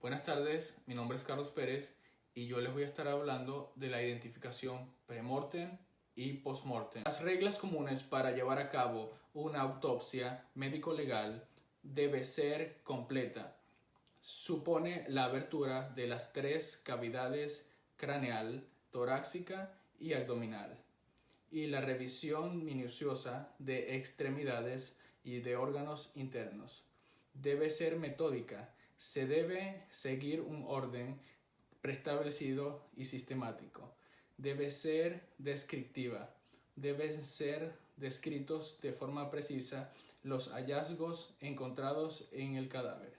Buenas tardes, mi nombre es Carlos Pérez y yo les voy a estar hablando de la identificación premortem y postmortem. Las reglas comunes para llevar a cabo una autopsia médico-legal debe ser completa. Supone la abertura de las tres cavidades craneal, torácica y abdominal, y la revisión minuciosa de extremidades y de órganos internos. Debe ser metódica. Se debe seguir un orden preestablecido y sistemático. Debe ser descriptiva. Deben ser descritos de forma precisa los hallazgos encontrados en el cadáver,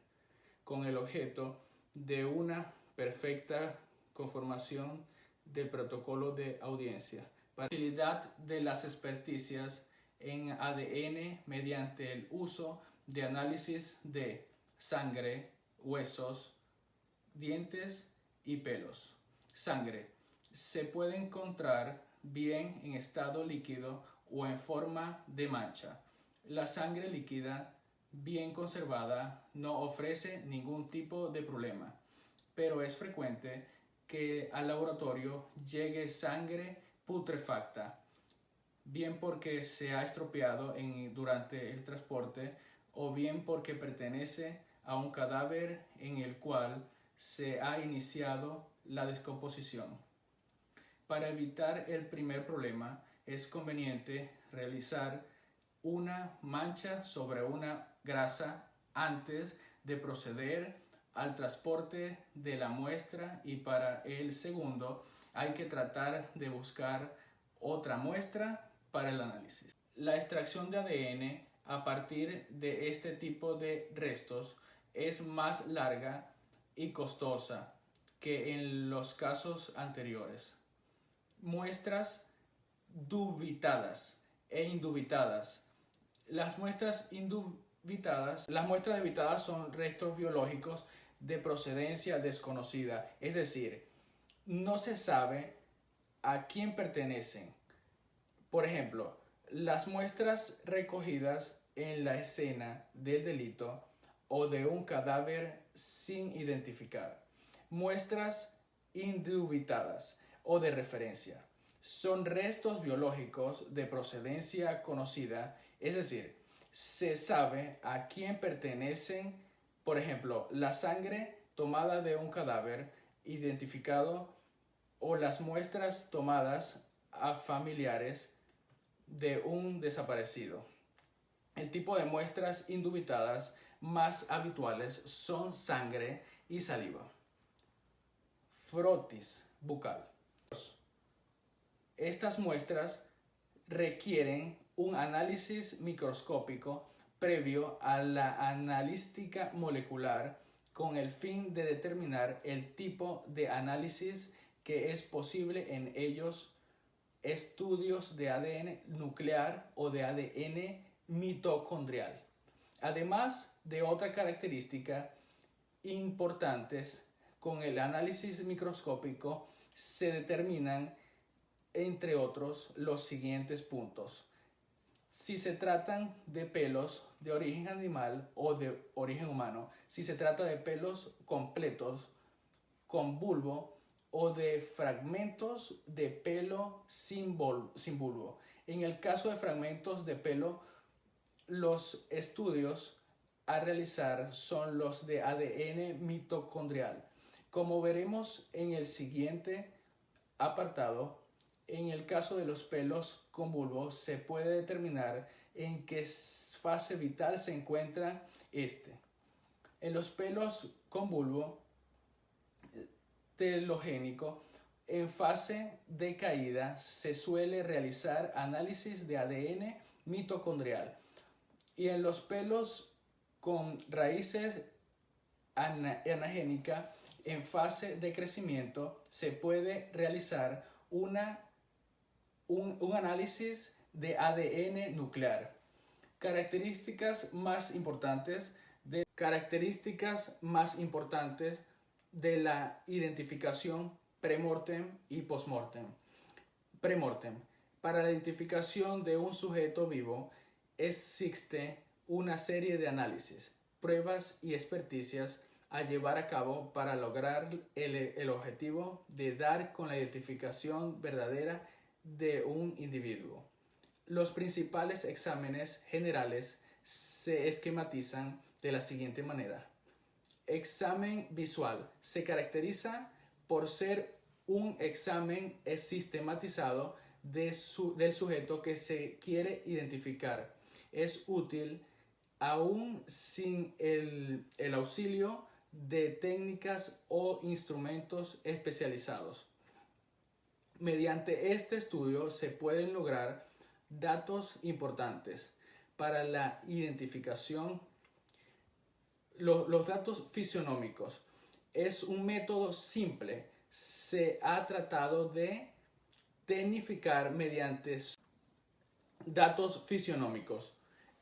con el objeto de una perfecta conformación del protocolo de audiencia. Para la utilidad de las experticias en ADN mediante el uso de análisis de sangre, huesos, dientes y pelos. Sangre se puede encontrar bien en estado líquido o en forma de mancha. La sangre líquida bien conservada no ofrece ningún tipo de problema, pero es frecuente que al laboratorio llegue sangre putrefacta, bien porque se ha estropeado durante el transporte o bien porque pertenece a un cadáver en el cual se ha iniciado la descomposición. Para evitar el primer problema, es conveniente realizar una mancha sobre una grasa antes de proceder al transporte de la muestra, y para el segundo hay que tratar de buscar otra muestra para el análisis. La extracción de ADN a partir de este tipo de restos es más larga y costosa que en los casos anteriores. Muestras dubitadas e indubitadas. Las muestras dubitadas son restos biológicos de procedencia desconocida, es decir, no se sabe a quién pertenecen. Por ejemplo, las muestras recogidas en la escena del delito o de un cadáver sin identificar. Muestras indubitadas o de referencia son restos biológicos de procedencia conocida, es decir, se sabe a quién pertenecen. Por ejemplo, la sangre tomada de un cadáver identificado o las muestras tomadas a familiares de un desaparecido. El tipo de muestras indubitadas más habituales son sangre y saliva. Frotis bucal. Estas muestras requieren un análisis microscópico previo a la analítica molecular con el fin de determinar el tipo de análisis que es posible en ellos. Estudios de ADN nuclear o de ADN mitocondrial. Además de otras características importantes, con el análisis microscópico se determinan, entre otros, los siguientes puntos. Si se tratan de pelos de origen animal o de origen humano, si se trata de pelos completos con bulbo o de fragmentos de pelo sin bulbo. En el caso de fragmentos de pelo, los estudios a realizar son los de ADN mitocondrial. Como veremos en el siguiente apartado, en el caso de los pelos con bulbo se puede determinar en qué fase vital se encuentra este. En los pelos con bulbo telogénico en fase de caída se suele realizar análisis de ADN mitocondrial, y en los pelos con raíces anagénica en fase de crecimiento se puede realizar un análisis de ADN nuclear. Características más importantes de la identificación premortem y postmortem. Premortem. Para la identificación de un sujeto vivo existe una serie de análisis, pruebas y experticias a llevar a cabo para lograr el objetivo de dar con la identificación verdadera de un individuo. Los principales exámenes generales se esquematizan de la siguiente manera. Examen visual. Se caracteriza por ser un examen sistematizado del sujeto que se quiere identificar. Es útil aún sin el auxilio de técnicas o instrumentos especializados. Mediante este estudio se pueden lograr datos importantes para la identificación. Los datos fisionómicos es un método simple. Se ha tratado de tecnificar mediante datos fisionómicos.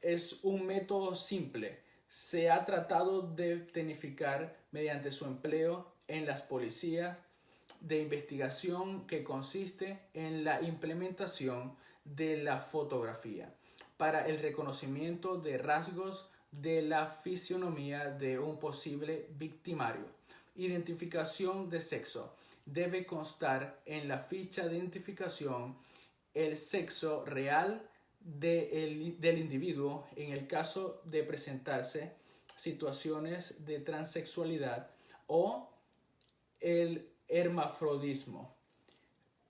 Es un método simple. Se ha tratado de tecnificar mediante su empleo en las policías de investigación que consiste en la implementación de la fotografía para el reconocimiento de rasgos de la fisionomía de un posible victimario. Identificación de sexo. Debe constar en la ficha de identificación el sexo real del individuo en el caso de presentarse situaciones de transexualidad o el hermafrodismo.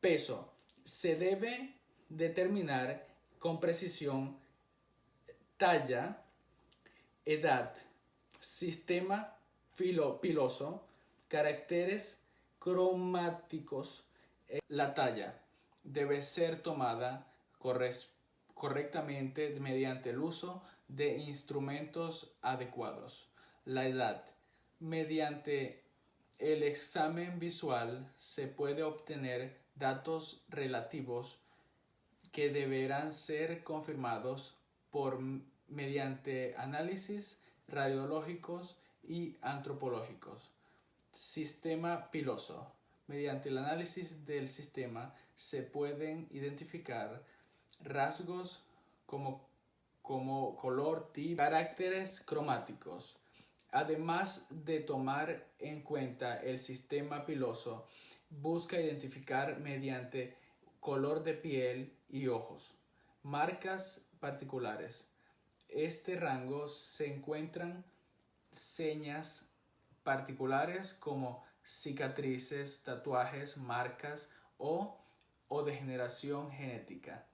Peso. Se debe determinar con precisión talla, edad, sistema piloso, caracteres cromáticos. La talla debe ser tomada correctamente mediante el uso de instrumentos adecuados. La edad. Mediante el examen visual se puede obtener datos relativos que deberán ser confirmados mediante análisis radiológicos y antropológicos. Sistema piloso. Mediante el análisis del sistema se pueden identificar rasgos como color, tipo, caracteres cromáticos. Además de tomar en cuenta el sistema piloso, busca identificar mediante color de piel y ojos marcas particulares. Este rango se encuentran señas particulares como cicatrices, tatuajes, marcas o degeneración genética.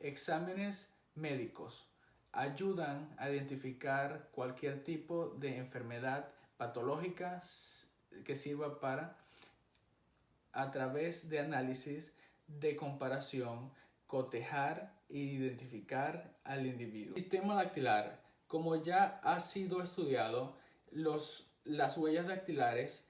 Exámenes médicos ayudan a identificar cualquier tipo de enfermedad patológica que sirva para, a través de análisis de comparación, cotejar e identificar al individuo. Sistema dactilar. Como ya ha sido estudiado, las huellas dactilares